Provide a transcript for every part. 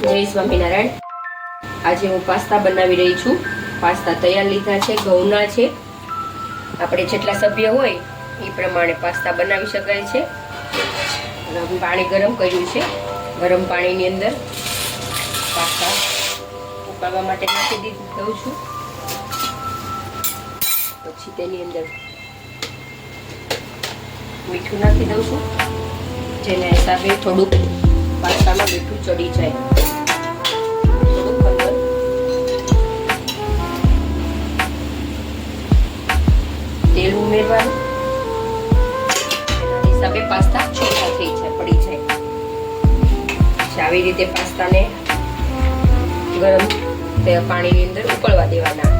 જય સ્વામિનારાયણ। આજે હું પાસ્તા બનાવી રહી છું। પાસ્તા તૈયાર લીધા છે, ઘઉંના છે। આપણે જેટલા સભ્ય હોય એ પ્રમાણે પાસ્તા બનાવી શકાય છે। પાણી ગરમ કર્યું છે। ગરમ પાણીની અંદર પાસ્તા ઉકાળવા માટે નાખી દઉં છું। પછી તેની અંદર મીઠું નાખી દઉં છું, જેના હિસાબે થોડુંક પાસ્તામાં મીઠું ચડી જાય। થોડુંક અંદર તેલ ઉમેરવાનું, એના હિસાબે પાસ્તા છોટા થઈ જાય, પડી જાય। આવી રીતે પાસ્તાને ગરમ પાણીની અંદર ઉકળવા દેવાના।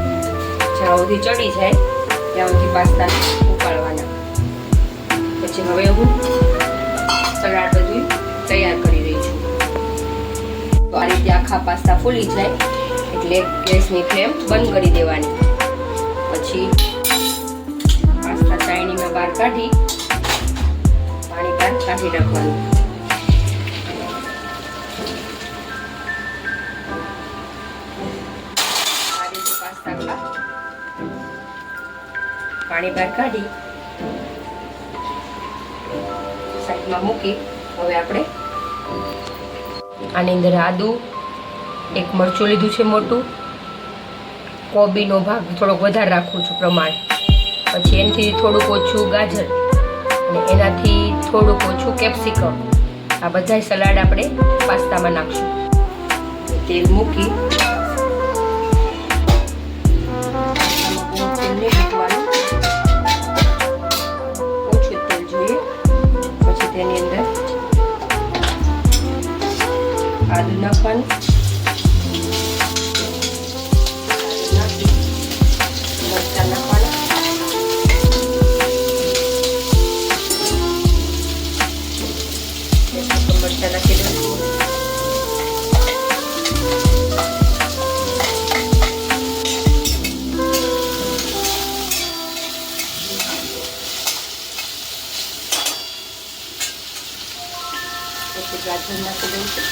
જ્યાં સુધી ચડી જાય ત્યાં સુધી પાસ્તાને ઉકાળવાના। પછી હવે હું સલાડ બધું તૈયાર કરી રહી છું। તો આ રીતે આખા પાસ્તા ફૂલી જાય એટલે ગેસની ફ્લેમ બંધ કરી દેવાની। પછી પાસ્તા ચાળણીમાં બહાર કાઢી પાણી બહાર કાઢી નાખવાનું। આ રીતે પાસ્તા પાણી બહાર કાઢી સાઈડમાં મૂકી હવે આપણે આની અંદર આદુ, એક મરચું લીધું છે મોટું, કોબીનો ભાગ થોડોક વધારે રાખું છું પ્રમાણ, પછી એનાથી થોડુંક ઓછું ગાજર અને એનાથી થોડુંક ઓછું કેપ્સિકમ। આ બધા સલાડ આપણે પાસ્તામાં નાખશું। તેલ મૂકી તેલ નહીં મૂકવાનું, ઓછું તેલ જોઈએ। પછી તેની અંદર આદુ નાખવાનું, મરચાં નાખવાના, મરચાં નાખી દઉં। પછી ગાજર નાખી દઉં છું,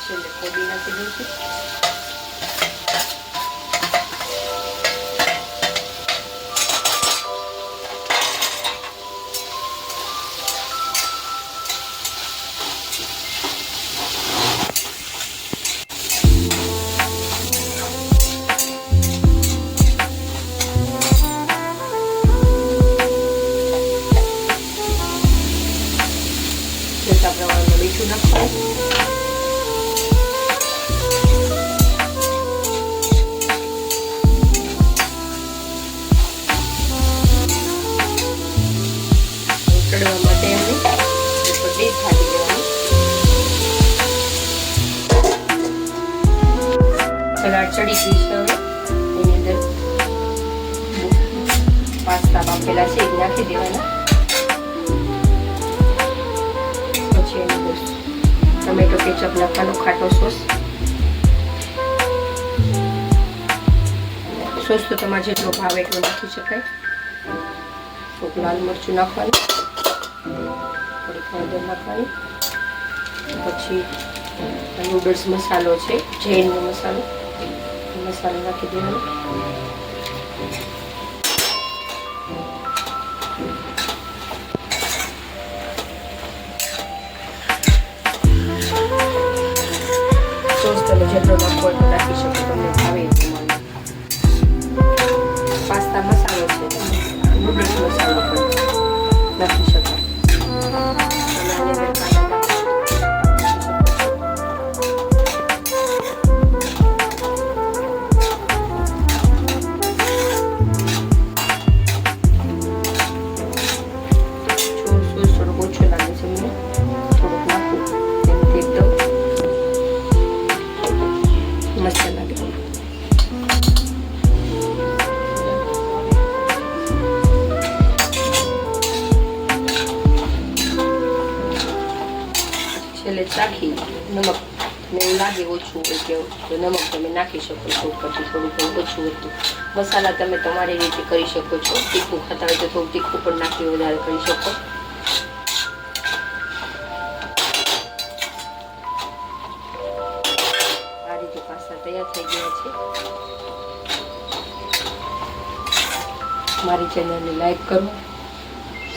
છેલ્લે કોબી નાખી દઉં છું। પ્રમાણમાં મીઠું નાખવાનું, ચડવા માટે એમને ડીપ ફાટી દેવાનું। સલાડ ચડી ગઈ છે। હવે એની અંદર પાસ્તા બાફેલા છે એ નાખી દેવાના। ટમેટો કેચઅપ નાખવાનો, ખાટો સોસ તો તમારે જેટલો ભાવે એટલો નાખી શકાય। થોડું લાલ મરચું નાખવાનું, થોડીક હળદર નાખવાની, પછી નૂડલ્સ મસાલો છે, જૈનનો મસાલો, મસાલો નાખી દેવાનો। સોસ તમે જેટલો નાખો એટલો નાખી શકો, તમને ભાવે એ પ્રમાણે। પાસ્તા મસાલો છે, નૂડલ્સ મસાલો પણ નાખી શકો। થોડુંક ઓછું લાગે છે મને, થોડુંક નાખું એનાથી એકદમ મસ્ત લાગે। છેલ્લે ચાખી નમક ને એવું લાગે ઓછું હોય કેવું તો નમક તમે નાખી શકો છો ઉપરથી, થોડું ઘણું ઓછું હતું। મસાલા તમે તમારી રીતે કરી શકો છો, તીખું ખાતા હોય તો થોડું તીખું પણ નાખી વધારે કરી શકો। તૈયાર થઈ ગયા છે. મારી ચેનલને લાઈક કરો,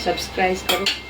સબસ્ક્રાઇબ કરો.